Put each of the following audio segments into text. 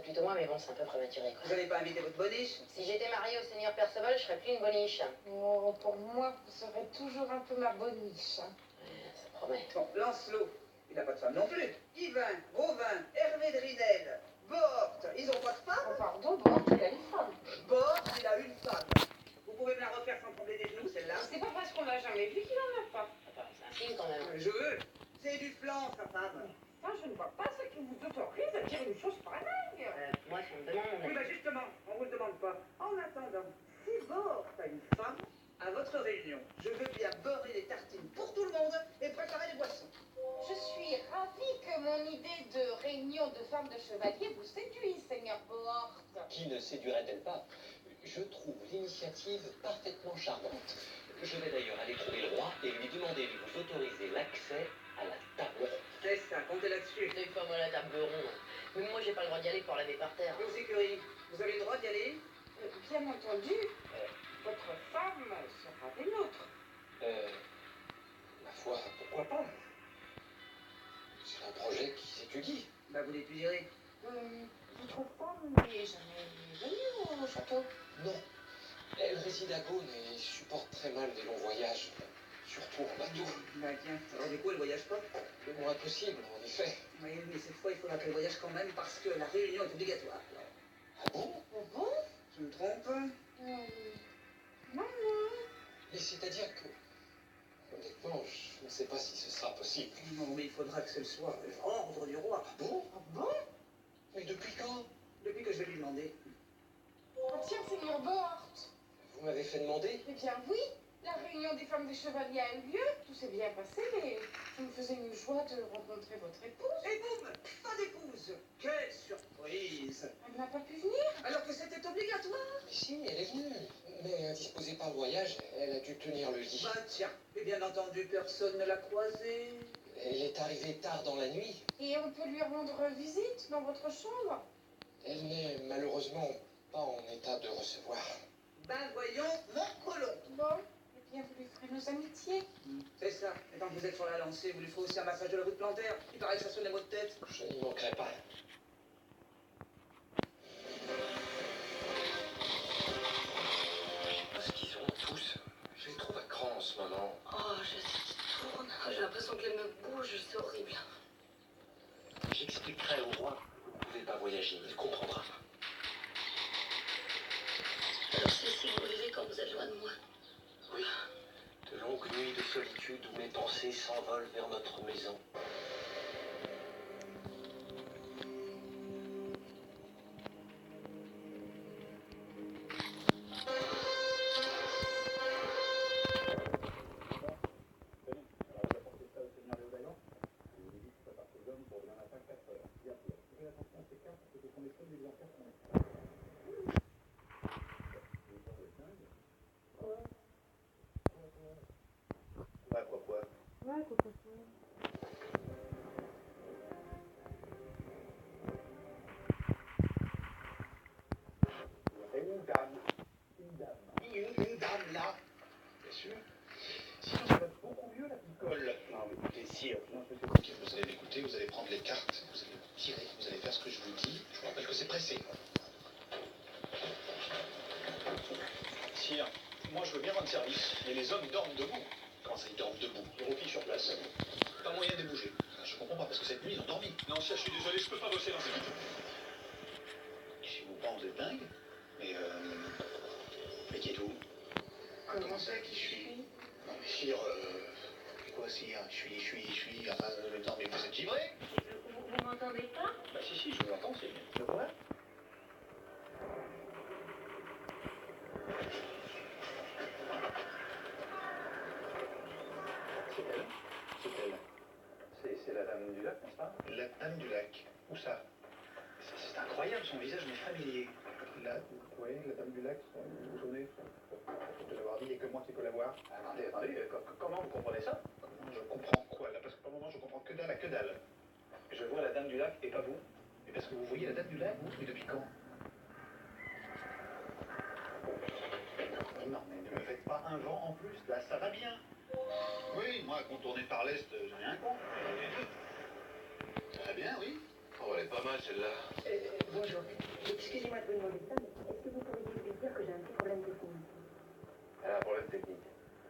plutôt moi, mais bon, c'est un peu prématuré, quoi. Vous n'allez pas inviter votre boniche? Si j'étais mariée au seigneur Perceval, je serais plus une boniche. Oh, pour moi, vous serez toujours un peu ma boniche. Ouais, ça promet. Bon, Lancelot, il n'a pas de femme non plus. Yvain, Gauvin, Hervé de Rinel, Bohort, ils n'ont pas de femme? Oh, pardon, bon, il a une femme. Bohort, il a une femme. Vous pouvez me la refaire sans trembler des genoux, celle-là? C'est pas parce qu'on l'a jamais vu qu'il en a pas. Attends, c'est un signe quand même. Je veux. C'est du flan, sa femme. Ça, je ne vois pas ce qui vous autorise à dire une chose pareille. Moi, si on me demande mon Oui, avis. bah justement, on vous le demande pas. En attendant, si Bohort a une femme, à votre réunion, je veux bien beurrer les tartines pour tout le monde et préparer les boissons. Je suis ravie que mon idée de réunion de femmes de chevaliers vous séduise, seigneur Bohort. Qui ne séduirait-elle pas? Je trouve l'initiative parfaitement charmante. Je vais d'ailleurs aller trouver le roi et lui demander de vous autoriser l'accès à la table ronde. C'est ça, comptez là-dessus. Des femmes à la table ronde. Même moi, j'ai pas le droit d'y aller pour la départerre. Vos écuries, vous avez le droit d'y aller? Bien entendu, votre femme sera des nôtres. Ma foi, pourquoi pas? C'est un projet qui s'étudie. Bah vous l'étudierez. Votre femme n'est jamais venue au château. Non. Elle réside à Beaune et supporte très mal les longs voyages, surtout en bateau. Bah tiens, alors du coup elle voyage pas? Le moins possible, en effet. Oui, mais cette fois il faudra qu'elle voyage quand même parce que la réunion est obligatoire. Ah bon? Oh bon? Je me trompe? Maman. Mais c'est-à-dire que... Honnêtement, je ne sais pas si ce sera possible. Non, mais il faudra que ce soit ordre du roi. Ah bon? Ah bon? Mais depuis quand? Depuis que je vais lui demander. Oh tiens, seigneur Bohort. Vous m'avez fait demander? Eh bien oui, la réunion des femmes des chevaliers a eu lieu. Tout s'est bien passé, mais je me faisais une joie de rencontrer votre épouse. Et boum, pas d'épouse. Quelle surprise. Elle n'a pas pu venir. Alors que c'était obligatoire. Mais si, elle est venue. Mais indisposée par le voyage, elle a dû tenir le lit. Bah tiens, et bien entendu personne ne l'a croisée. Elle est arrivée tard dans la nuit. Et on peut lui rendre visite dans votre chambre. Elle n'est malheureusement pas en état de recevoir. Ben voyons, mon colon. Bon, eh bien vous lui ferez nos amitiés. C'est ça. Et tant que vous êtes sur la lancée, vous lui ferez aussi un massage de la route plantaire. Il paraît que ça sonne les maux de tête. Je n'y manquerai pas. Je sais pas ce qu'ils ont tous. Je les trouve à cran en ce moment. Oh, je sais qui tourne. J'ai l'impression qu'elle me bouge, c'est horrible. J'expliquerai au roi que vous ne pouvez pas voyager. Il comprendra. Alors c'est ici que vous vivez quand vous êtes loin de moi. Oui. De longues nuits de solitude où mes pensées s'envolent vers notre maison. Une dame là. Bien sûr. Sinon, ça va beaucoup mieux la picole. Non, mais écoutez, sire. Ok, vous allez l'écouter, vous allez prendre les cartes, vous allez tirer, vous allez faire ce que je vous dis. Je vous rappelle que c'est pressé. Sire, moi je veux bien rendre service, mais les hommes dorment debout. Comment ça, ils dorment debout? Ils roupillent sur place. Pas moyen de les bouger. Je comprends pas, parce que cette nuit, ils ont dormi. Non, ça, je suis désolé, je peux pas bosser dans ces nuits. Si vous pensez, vous êtes dingue. Mais qui êtes-vous? Comment ça, qui je suis? Non, mais sire, quoi, sire? Je suis, enfin, le temps, mais vous êtes givré? Vous m'entendez pas? Bah, si, je vous entends, c'est. Le quoi? C'est elle? C'est la dame du lac, n'est-ce pas? La dame du lac. Où ça? C'est incroyable, son visage m'est familier. Oui, la dame du lac, vous vous souvenez de l'avoir dit, il n'y a que moi qui peux la voir. Attendez, comment vous comprenez ça? Comment je comprends quoi là? Parce que pour le moment, je comprends que dalle à que dalle. Je vois la dame du lac et pas vous. Et parce que vous voyez la dame du lac, vous? Mais depuis quand? Non, mais ne me faites pas un vent en plus, là, ça va bien. Oui, moi, contourner par l'est, j'ai rien contre. Ça va bien, oui. Oh Oh, elle est pas mal celle-là. Bonjour. Excusez-moi de vous demander ça, mais est-ce que vous pourriez lui dire que j'ai un petit problème technique? Elle a un problème technique.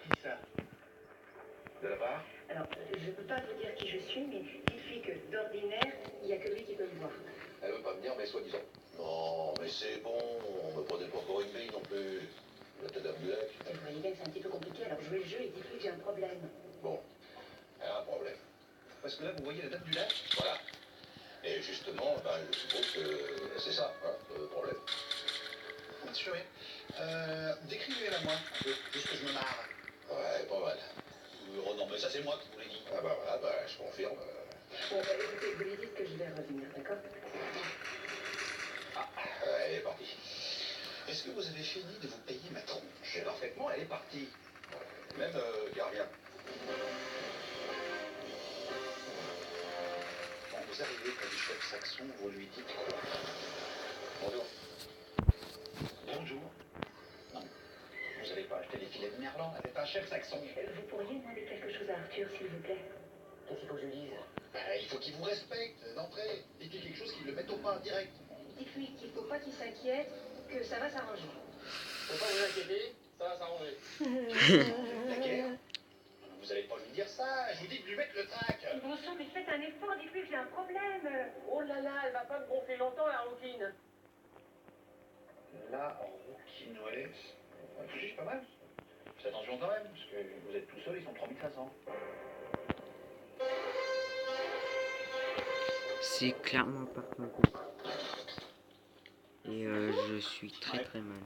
Qui ça? De la part? Alors, je ne peux pas vous dire qui je suis, mais dites-lui que d'ordinaire, il n'y a que lui qui peut me voir. Elle veut pas venir, mais soi-disant. Non, mais c'est bon, on me prenait pas encore une bille non plus. La tête du lac. Et vous voyez bien que c'est un petit peu compliqué, alors jouez le jeu et dites-lui que j'ai un problème. Bon, elle a un problème. Parce que là, vous voyez la dame du lac? Voilà. Et justement, ben, je suppose que c'est ça, hein, le problème. Bien sûr, oui. Décrivez-la moi, un peu, juste que je me marre. Ouais, pas mal. Oh non, mais ça c'est moi qui vous l'ai dit. Ah bah voilà, bah, je confirme. Bon, bah, écoutez, vous lui dites que je vais revenir, d'accord? Ah, elle est partie. Est-ce que vous avez fini de vous payer ma tronche? J'ai parfaitement, elle est partie. Même qui revient. Quand vous arrivez près du chef Saxon, vous lui dites quoi? Bonjour. Bonjour. Non, vous n'allez pas acheter des filets de merlan avec un chef Saxon. Vous pourriez demander quelque chose à Arthur, s'il vous plaît? Qu'est-ce qu'il faut que je lui dise? Il faut qu'il vous respecte d'entrée. Dites-lui quelque chose qui le mette au pas direct. Dites-lui qu'il ne faut pas qu'il s'inquiète, que ça va s'arranger. Faut pas vous inquiéter, ça va s'arranger. Laquelle? Vous n'allez pas lui dire ça. Je vous dis de lui mettre le trac. Bon sang, mais faites un effort, dites-lui que j'ai un problème. Oh là là, elle va pas me gonfler longtemps la rouquine. La rouquinoise. C'est juste pas mal. Faites attention quand même, parce que vous êtes tout seul, ils sont 3500. C'est clairement pas mon goût. Et je suis très très mal.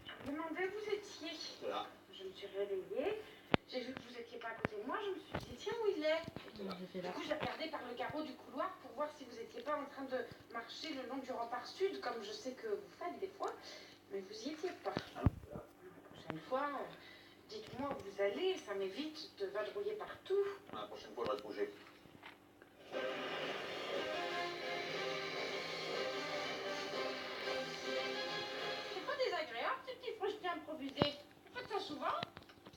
Je me demandais où vous étiez. Voilà. Je me suis réveillée. J'ai vu que vous étiez pas à côté de moi. Je me suis dit, tiens, où il est? Du coup, j'ai regardé par le carreau du couloir pour voir si vous étiez pas en train de marcher le long du rempart sud, comme je sais que vous faites des fois. Mais vous y étiez pas. La prochaine fois, dites-moi où vous allez. Ça m'évite de vadrouiller partout. La prochaine fois, je vais te bouger. C'est pas désagréable, ces petits frustrés improvisés. Vous faites ça souvent?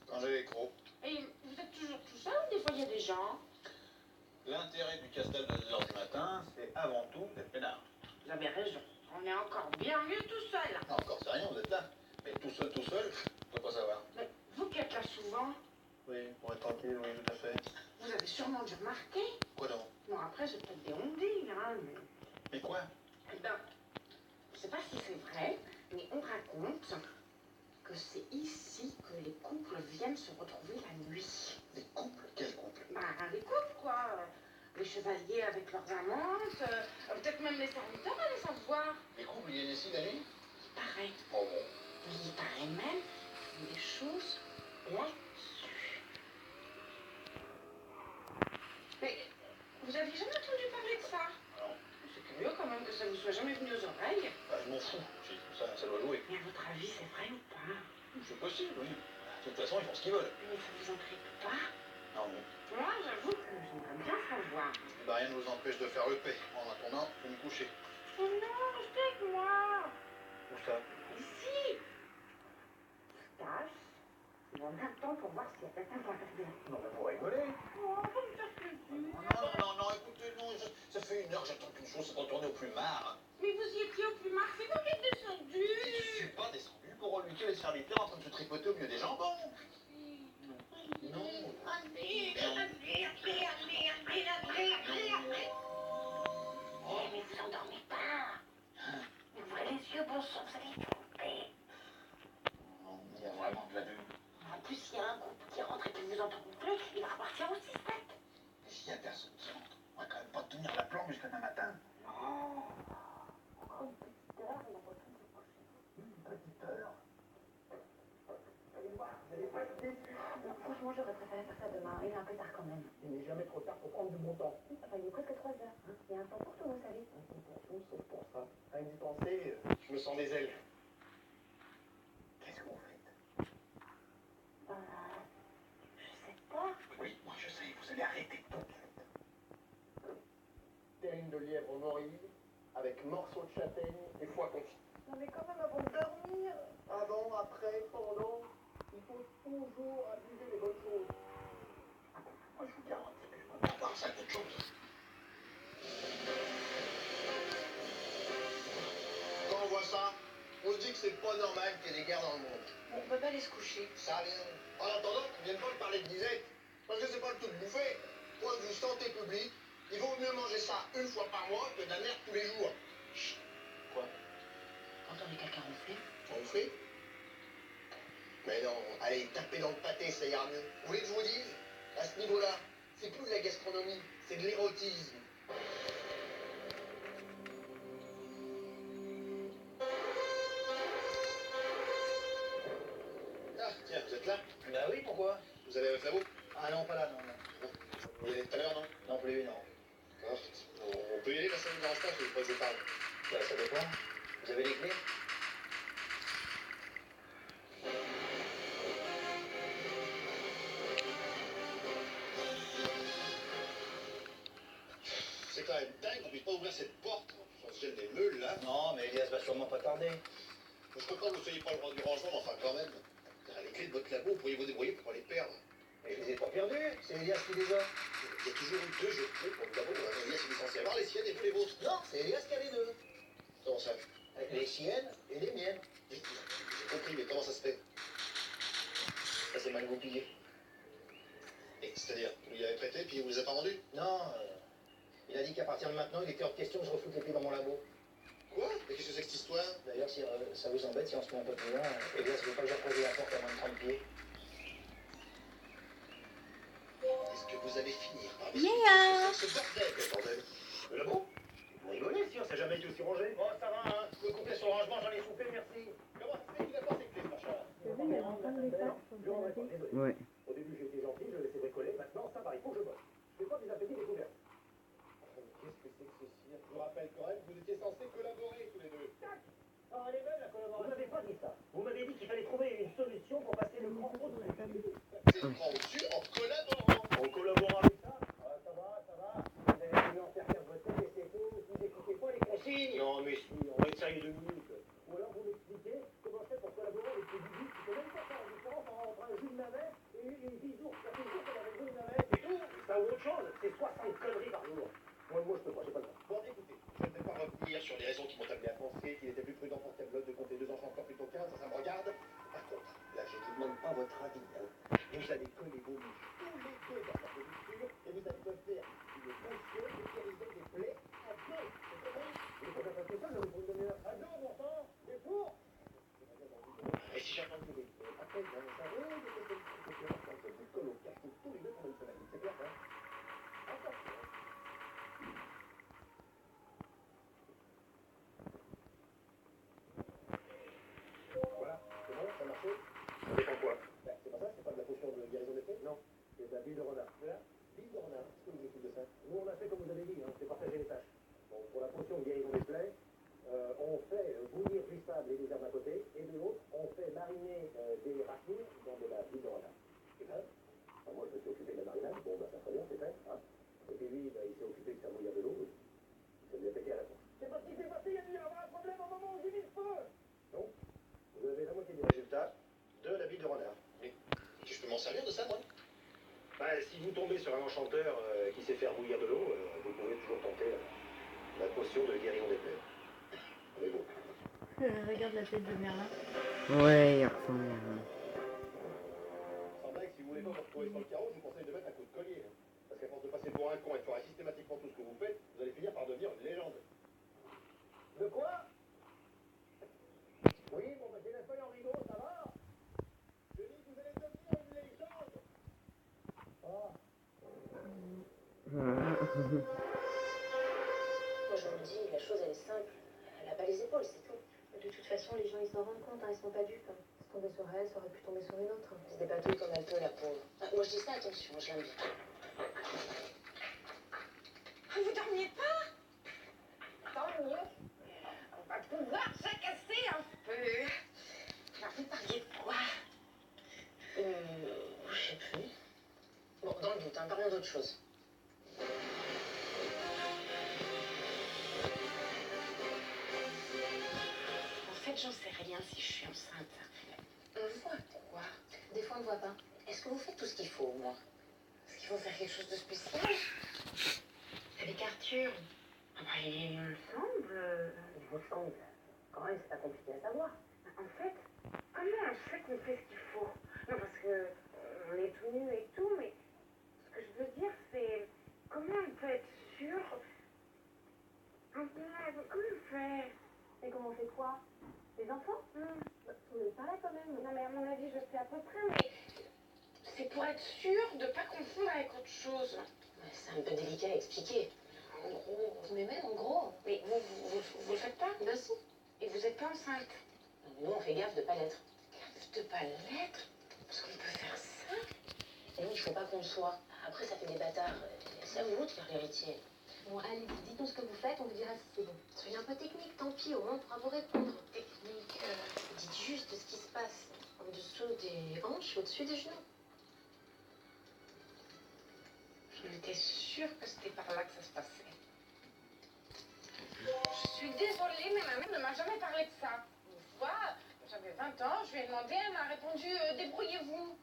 Quand j'ai les crocs. Et vous êtes toujours tout seul ou des fois il y a des gens? L'intérêt du casse-dalle de 2h du matin, c'est avant tout d'être peinard. Vous avez raison. On est encore bien mieux tout seul. Non, encore c'est rien, vous êtes là. Mais tout seul, je peux pas savoir. Mais vous qui êtes là souvent, Oui, pour être tranquille, oui, tout à fait. vous avez sûrement dû remarquer. Quoi donc? Bon, après, c'est peut-être des ondines, hein, Mais quoi? Eh ben, je sais pas si c'est vrai, mais on raconte que c'est ici que les couples viennent se retrouver la nuit. Des couples? Quel couple? Bah, les couples, quoi. Les chevaliers avec leurs amantes, peut-être même les serviteurs, allez savoir. Les couples viennent ici la nuit? Il paraît. Oh bon. Il paraît même qu'il y a des choses là-dessus. Mais vous aviez jamais entendu parler de ça? Non. C'est curieux quand même que ça vous soit jamais venu aux oreilles. Bah, je m'en fous. Ça doit jouer. Mais à votre avis, c'est vrai ou pas? C'est possible, oui. De toute façon, ils font ce qu'ils veulent. Mais ça vous intrigue pas? Non. Moi, j'avoue que j'aimerais bien savoir. Bah, rien ne vous empêche de faire le paix. En attendant, vous me couchez. Oh non, restez avec moi. Où ça? Ici. Stache. Il en a le temps pour voir s'il y a quelqu'un qui va regarder. Non, mais vous rigolez. Oh, faut me faire plaisir. Non, écoutez, non, ça fait 1 heure que j'attends qu'une chose, c'est de retourner au plumard. Mais vous y étiez au plumard, c'est vous qui êtes descendu. Je suis pas descendu pour reluquer les serviteurs en train de se tripoter au milieu des jambons. Non. Allez, allez, allez, allez, allez, allez, allez, allez. Eh, mais vous endormez pas. Ouvrez les yeux, bon sang, vous allez tromper. Non, il y a vraiment de la vue. En plus, s'il y a un couple qui rentre et qui vous entend gonfler, il va repartir aussi sec. Et s'il y a personne qui rentre, on va quand même pas tenir la planche jusqu'à demain matin. Non. Encore une petite heure, il a pas tout de se coucher. Une petite heure. Allez voir, vous n'allez pas être déçus. Franchement, j'aurais préféré faire ça demain. Il est un peu tard quand même. Il n'est jamais trop tard pour prendre du bon temps. Enfin, il est presque 3 heures. Il y a un temps pour tout, vous savez. Pour tout, sauf pour ça. Rien d'y penser, je me sens des ailes. Qu'est-ce que vous faites? Je sais pas. Oui, moi je sais, vous allez arrêter tout de suite. Terrine de lièvre morille, avec morceaux de châtaigne et foie confit. Non mais quand même avant de dormir. Avant, après, pendant, il faut toujours abuser des bonnes choses. Moi je vous garantis que je peux pas voir ça d'autre chose. ça? On se dit que c'est pas normal qu'il y ait des guerres dans le monde. Bon, on peut pas aller se coucher. Ça vient. En attendant, qu'ils viennent pas me parler de disette. Parce que c'est pas le tout de bouffer. Point de vue santé publique, il vaut mieux manger ça une fois par mois que de la merde tous les jours. Chut. Quoi? Quand on est quelqu'un ronflé. Ronfler? Mais non, allez, tapez dans le pâté, ça ira mieux. Vous voulez que je vous dise? À ce niveau-là, c'est plus de la gastronomie, c'est de l'érotisme. Ah, tiens, vous êtes là? Bah oui, pourquoi? Vous avez votre labo? Ah non, pas là, non. Vous y allez tout à l'heure, non? Non plus, non. D'accord. On peut y aller, la salle dans le staff, je veux pas que je parle. Bah ça dépend. Vous avez les clés? C'est quand même dingue qu'on puisse pas ouvrir cette porte. On se gêne des meules, là. Non, mais Elias va sûrement pas tarder. Je comprends que vous soyez pas le roi du rangement, mais enfin, quand même. Les clés de votre labo, vous pourriez vous débrouiller pour pas les perdre. Et je les ai pas perdus, c'est Elias qui les a. Il y a toujours eu deux jeux de clés pour le labo. Elias, il est censé avoir les siennes et vous les vôtres. Non, c'est Elias qui a les deux. Comment ça? Les siennes et les miennes. J'ai compris, mais comment ça se fait? Ça c'est mal goupillé. Et c'est-à-dire, vous lui avez prêté, puis il vous les a pas rendus? Non, il a dit qu'à partir de maintenant, il était hors de question que je refoute les clés dans mon labo. Quoi? Mais qu'est-ce que c'est que cette histoire? D'ailleurs, si ça vous embête, si on se met un peu plus loin, Elias veut pas que j'approche la porte à moins de 30 pieds. Est-ce que vous allez finir par Yeah. ce bordel? Quel bordel? Le labo? Vous rigolez, si on s'est jamais été aussi rangé. Bon, ça va, hein. Le couplet sur le rangement, j'en ai soufflé, merci. Comment c'est qu'il a pas ses clés, ce machin? Ouais. Au début, j'étais gentil, je laissais bricoler. Maintenant, ça va, il faut que je bosse. Je fais pas des appétits découverts. Qu'est-ce que c'est que ce cirque? Je vous rappelle quand même que vous étiez censés collaborer tous les deux. Oh, elle est belle, la collaboration. Vous m'avez pas dit ça. Vous m'avez dit qu'il fallait trouver une solution pour passer le grand au-dessus. C'est le grand au-dessus en collaborant. On collabore avec ça. Ah, ça va, ça va. Vous avez voulu en faire faire votre tête et c'est tout. Vous n'écoutez pas les consignes. Non, mais si, on va être sérieux 2 minutes. Ou alors vous m'expliquez comment c'est pour collaborer avec ces bibis qui ne même pas faire la différence entre un jus de navet et une bisour. Ça fait jour qu'elle avait le jus de navet. C'est tout. Ça ou autre chose. C'est 60 conneries par jour. Moi je peux pas, j'ai pas le temps. Bon, écoutez, je ne vais pas revenir sur les raisons qui m'ont amené à penser qu'il était plus prudent pour Camelot de compter 2 enfants encore plutôt qu'1, ça me regarde. Par contre, là, je ne vous demande pas votre avis. Hein. Vous allez coller vos miches tous les deux dans sa posture et vous allez me faire une potion de guérison des plaies à deux. C'est correct? Vous pouvez pas faire ça, je vous pose une demi-heure. À deux, mon sang. C'est pour. Et si j'attends que vous après, vous allez savoir de quel côté vous vous collez au cachot tous les deux pendant une semaine. C'est clair, hein? Attention. Voilà, c'est bon, ça a marché. Ça dépend quoi? Ben, c'est pas ça, c'est pas de la potion de guérison des plaies? Non, c'est de la bile de renard. De la bile de renard, qu'est-ce que vous écoutez de ça? Nous on a fait comme vous avez dit, hein, c'est partager les tâches. Bon, pour la potion de guérison des plaies, on fait bouillir du sable et des herbes d'un côté, et de l'autre, on fait mariner des racines dans de la bile de renard. C'est vrai? Enfin, moi je me suis occupé de la marinade, bon bah ça très bien, c'est fait. Hein. Et puis lui, bah, il s'est occupé de faire bouillir de l'eau, il s'est bien pété à la fin. C'est pas ce qui s'est passé, il y a un problème au moment où j'ai mis le feu. Donc, vous avez la moitié des résultats de la bille de renard. Mais je peux m'en servir de ça, moi? Bah, si vous tombez sur un enchanteur qui sait faire bouillir de l'eau, vous pouvez toujours tenter la potion de guérison des plaies. Mais bon. Regarde la tête de Merlin. Ouais, il ressemble à... Sans blague, si vous voulez pas vous retrouver sur le carreau, je vous conseille de mettre un coup de collier. Hein. Parce qu'à force de passer pour un con et de faire systématiquement tout ce que vous faites, vous allez finir par devenir une légende. De quoi? Oui, bon, bah, j'ai la feuille en rideau, ça va? Je dis que vous allez devenir une légende. Ah. Moi, je me dis, la chose, elle est simple. Elle n'a pas les épaules, c'est tout. De toute façon, les gens, ils s'en rendent compte, hein, ils sont pas dupes. Hein. C'est tombé sur elle, ça aurait pu tomber sur une autre. Hein. C'est des patouilles comme elle peut, la pauvre. Ah, moi, je dis ça, attention, je l'aime bien. Vous dormiez pas? Tant mieux. On va pouvoir se casser un peu. Alors, vous parliez de quoi? Je sais plus. Bon, dans le doute, hein, parlons d'autre chose. En fait, j'en sais rien si je suis enceinte. On voit quoi? Des fois, on ne voit pas. Est-ce que vous faites tout ce qu'il faut, au moins? Est-ce qu'il faut faire quelque chose de spécial? Avec Arthur? Ah bah, il me semble. Il vous semble. Quand même, c'est pas compliqué à savoir. En fait, comment on sait qu'on fait ce qu'il faut? Non, parce que on est tout nu et tout, mais ce que je veux dire, c'est comment on peut être sûr? Comment on fait? Et comment on fait quoi? Les enfants? Bah, on n'est pas là quand même. Non, mais à mon avis, je sais à peu près, mais c'est pour être sûr de pas confondre avec autre chose. Ouais, c'est un peu délicat à expliquer. En gros. Mais même en gros. Mais vous le faites pas? Bah si. Et vous êtes pas enceinte? Nous, on fait gaffe de pas l'être. Gaffe de pas l'être? Parce qu'on peut faire ça? Et oui, il faut pas qu'on le soit. Après, ça fait des bâtards. C'est à vous de faire l'héritier. Bon, allez, dites-nous ce que vous faites, on vous dira si c'est bon. Soyez un peu technique, tant pis, au moins on pourra vous répondre. Technique. Dites juste ce qui se passe. En dessous des hanches, au-dessus des genoux. J'étais sûre que c'était par là que ça se passait. Je suis désolée, mais ma mère ne m'a jamais parlé de ça. Une fois, j'avais 20 ans, je lui ai demandé, elle m'a répondu débrouillez-vous.